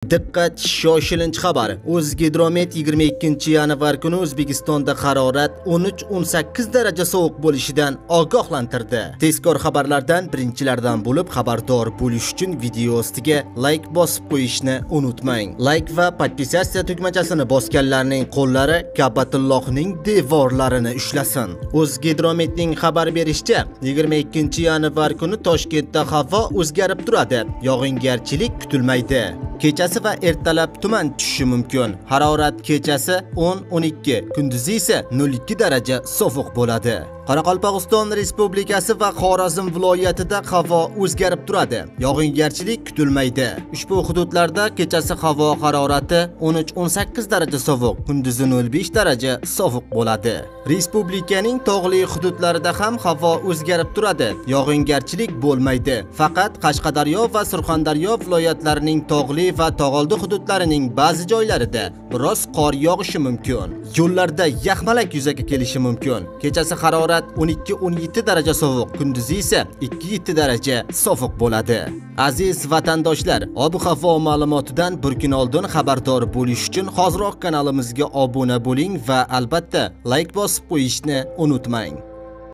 Diqqat, shoshilinch xabar. O'zgidromet 22 yanvar kuni O'zbekistonda harorat 13-18 daraja sovuq bo'lishidan ogohlantirdi. Tezkor xabarlardan birinchilardan bo'lib xabardor bo'lish uchun video ostiga like bosib qo'yishni unutmang. Like va podpisatsiya tugmachasini bosganlarning qo'llari Ka'batullohning devorlarini ushlasin. O'zgidrometning xabar berishicha, 22 yanvar kuni Toshkentda havo o'zgarib turadi. Yog'ingarchilik kutilmaydi. Kechasi va ertalab tuman tushishi mumkin. Harorat kechasi 10-12, kunduzi esa 0.2 daraja sovuq bo'ladi. Qoraqalpog'iston Respublikasi va Xorazm viloyatida havo o'zgarib turadi. Yog'ingarchilik kutilmaydi. Ushbu hududlarda kechasi havo harorati 13-18 daraja sovuq, kunduzi 0.5 daraja sovuq bo'ladi. Respublikaning tog'li hududlarida ham havo o'zgarib turadi. Yog'ingarchilik bo'lmaydi. Faqat Qashqadaryo va Surxondaryo viloyatlarining tog'li va tog'oldi hududlarining ba'zi joylarida biroz qor yog'ishi mumkin. Yo'llarda yaxmalak yuzaga kelishi mumkin. Kechasi harorat 12-17 daraja sovuq, kunduzi esa 2-7 daraja sovuq bo'ladi. Aziz vatandoshlar, ob-havo ma'lumotidan bir kun oldin xabardor bo'lish uchun hoziroq kanalimizga obuna bo'ling va albatta like bosib qo'yishni unutmang.